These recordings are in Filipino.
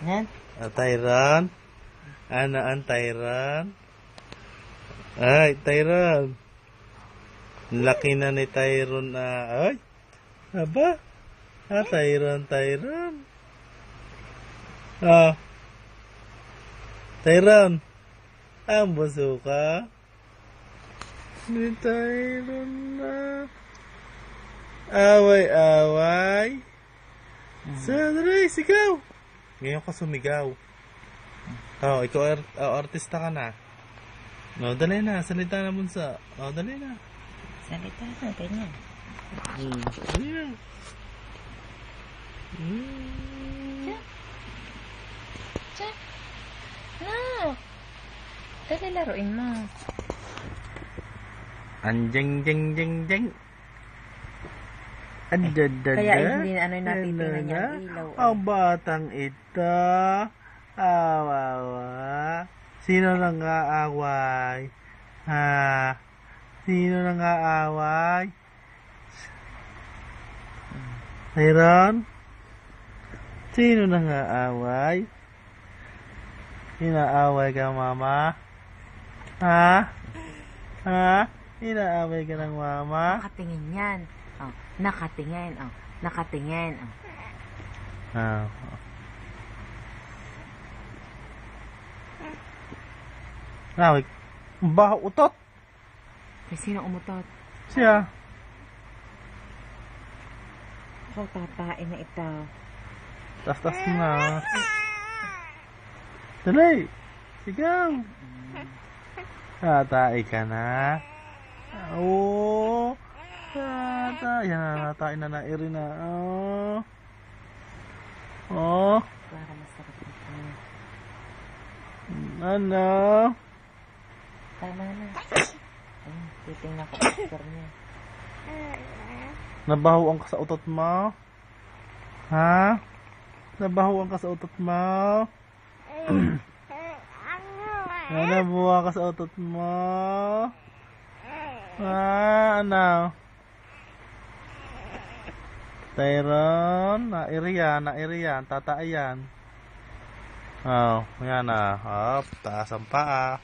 Yan. Tyron? Ano ang Tyron? Ay, Tyron. Laki na ni Tyron na. Ay, aba. Tyron. Tyron. Ang buso ka. Ni Tyron na. Away. Sadray, sigaw. Ngayon ka sumigaw. Ikaw artista ka na. Dali na. Salita na bunso. Dali na. Salita na, ganyan. Dali na. Check. No. Dali laruin mo. Anjeng. Kaya hindi na natitingnan niya ang ilaw. Ang batang ito. Awawa. Sino nang aaway? Sino nang aaway? Tyron? Sino nang aaway? Inaaway ka, mama? Inaaway ka ng mama? Nakatingin yan. Nakatingin. Nawik. Baho utot. Sino umutot? Siya. Tatain na ito. Tas na. Dali. Sigaw. Tatay ka na. Yan, natain na nairi na. Para masarap ito. Ano? Tama na. Titingnan ko picture niya. Nabahuan ka sa utot mo? Nabahuan ka sa utot mo? Nabuha ka sa utot mo? Ano? Tyron, nairi yan, tataayan. Yan na. Taas ang paa.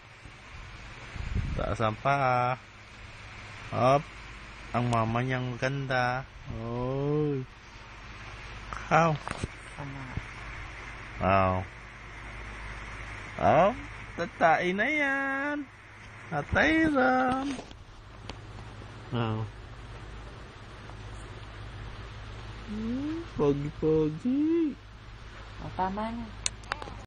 Ang mama niyang ganda. Tatain na yan. Tyron. Pogi. Tama na.